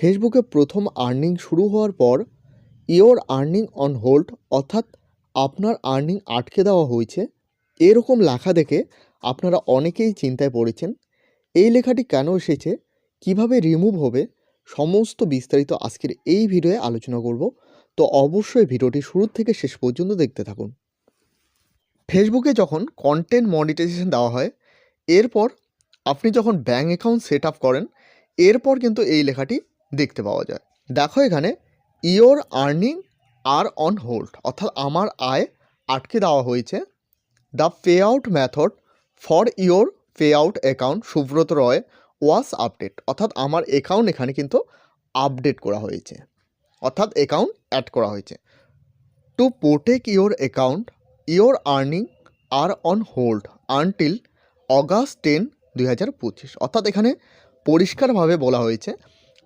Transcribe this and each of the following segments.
ফেসবুকে প্রথম আর্নিং শুরু হওয়ার পর ইওর আর্নিং অন হোল্ড অর্থাৎ আপনার আর্নিং আটকে দেওয়া হয়েছে এরকম লেখা দেখে আপনারা অনেকেই চিন্তায় পড়েছেন। এই লেখাটি কেন এসেছে, কিভাবে রিমুভ হবে, সমস্ত বিস্তারিত আজকের এই ভিডিওয়ে আলোচনা করব। তো অবশ্যই ভিডিওটি শুরু থেকে শেষ পর্যন্ত দেখতে থাকুন। ফেসবুকে যখন কন্টেন্ট মনিটাইজেশন দেওয়া হয়, এরপর আপনি যখন ব্যাঙ্ক অ্যাকাউন্ট সেট আপ করেন, এরপর কিন্তু এই লেখাটি দেখতে পাওয়া যায়। দেখো এখানে your earning are on hold অর্থাৎ আমার আয় আটকে দেওয়া হয়েছে। The payout method for your payout account Subrata Roy was updated অর্থাৎ আমার অ্যাকাউন্ট এখানে কিন্তু আপডেট করা হয়েছে, অর্থাৎ অ্যাকাউন্ট অ্যাড করা হয়েছে। To protect your account your earning are on hold until August 10, 2025 অর্থাৎ এখানে পরিষ্কারভাবে বলা হয়েছে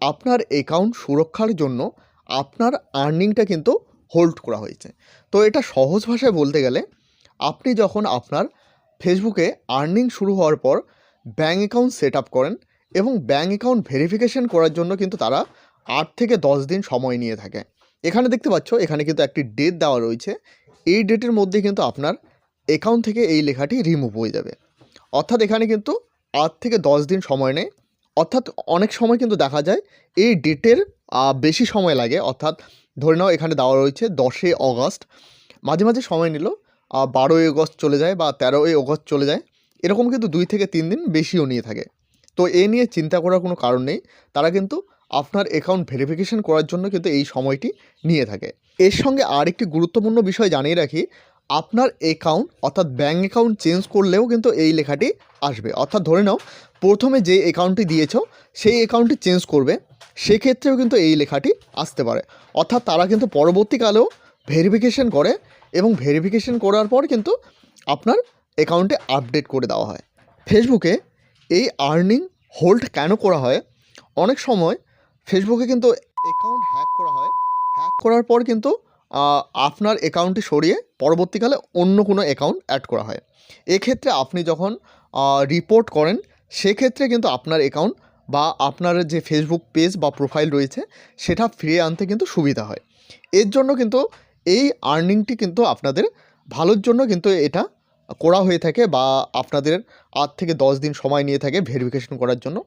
আপনার অ্যাকাউন্ট সুরক্ষার জন্য আপনার আর্নিংটা কিন্তু হোল্ড করা হয়েছে। তো এটা সহজ ভাষায় বলতে গেলে আপনি যখন আপনার ফেসবুকে আর্নিং শুরু হওয়ার পর ব্যাঙ্ক অ্যাকাউন্ট সেট আপ করেন এবং ব্যাঙ্ক অ্যাকাউন্ট ভেরিফিকেশন করার জন্য কিন্তু তারা 8 থেকে 10 দিন সময় নিয়ে থাকে। এখানে দেখতে পাচ্ছ এখানে কিন্তু একটি ডেট দেওয়া রয়েছে, এই ডেটের মধ্যে কিন্তু আপনার অ্যাকাউন্ট থেকে এই লেখাটি রিমুভ হয়ে যাবে। অর্থাৎ এখানে কিন্তু 8 থেকে 10 দিন সময় নেয়। অর্থাৎ অনেক সময় কিন্তু দেখা যায় এই ডেটের বেশি সময় লাগে। অর্থাৎ ধরে নাও এখানে দেওয়া রয়েছে 10 অগস্ট, মাঝে মাঝে সময় নিল 12 অগস্ট চলে যায় বা 13 অগস্ট চলে যায়, এরকম কিন্তু 2 থেকে 3 দিন বেশিও নিয়ে থাকে। তো এ নিয়ে চিন্তা করার কোনো কারণ নেই, তারা কিন্তু আপনার অ্যাকাউন্ট ভেরিফিকেশন করার জন্য কিন্তু এই সময়টি নিয়ে থাকে। এর সঙ্গে আরেকটি গুরুত্বপূর্ণ বিষয় জানিয়ে রাখি, আপনার অ্যাকাউন্ট অর্থাৎ ব্যাঙ্ক অ্যাকাউন্ট চেঞ্জ করলেও কিন্তু এই লেখাটি আসবে। অর্থাৎ ধরে নাও প্রথমে যে অ্যাকাউন্টটি দিয়েছো সেই অ্যাকাউন্টটি চেঞ্জ করবে, সেক্ষেত্রেও কিন্তু এই লেখাটি আসতে পারে। অর্থাৎ তারা কিন্তু পরবর্তীকালেও ভেরিফিকেশন করে এবং ভেরিফিকেশন করার পর কিন্তু আপনার অ্যাকাউন্টে আপডেট করে দেওয়া হয়। ফেসবুকে এই আর্নিং হোল্ড কেন করা হয়, অনেক সময় ফেসবুকে কিন্তু অ্যাকাউন্ট হ্যাক করা হয়, হ্যাক করার পর কিন্তু আপনার অ্যাকাউন্টটি সরিয়ে পরবর্তীকালে অন্য কোনো অ্যাকাউন্ট অ্যাড করা হয়। এক্ষেত্রে আপনি যখন রিপোর্ট করেন সেক্ষেত্রে কিন্তু আপনার অ্যাকাউন্ট বা আপনার যে ফেসবুক পেজ বা প্রোফাইল রয়েছে সেটা ফিরিয়ে আনতে কিন্তু সুবিধা হয়। এর জন্য কিন্তু এই আর্নিংটি কিন্তু আপনাদের ভালোর জন্য কিন্তু এটা করা হয়ে থাকে বা আপনাদের 8 থেকে 10 দিন সময় নিয়ে থাকে ভেরিফিকেশন করার জন্য।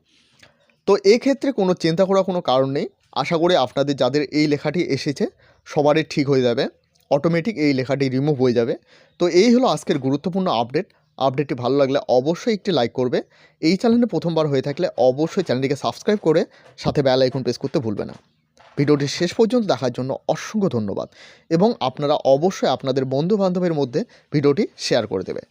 তো এক্ষেত্রে কোনো চিন্তা করার কোনো কারণ নেই। আশা করি আপনাদের যাদের এই লেখাটি এসেছে সবারই ঠিক হয়ে যাবে, অটোমেটিক এই লেখাটি রিমুভ হয়ে যাবে। তো এই হলো আজকের গুরুত্বপূর্ণ আপডেটটি ভালো লাগলে অবশ্যই একটি লাইক করবে। এই চ্যানেলে প্রথমবার হয়ে থাকলে অবশ্যই চ্যানেলটিকে সাবস্ক্রাইব করে সাথে বেল আইকন প্রেস করতে ভুলবে না। ভিডিওটি শেষ পর্যন্ত দেখার জন্য অসংখ্য ধন্যবাদ এবং আপনারা অবশ্যই আপনাদের বন্ধুবান্ধবের মধ্যে ভিডিওটি শেয়ার করে দেবে।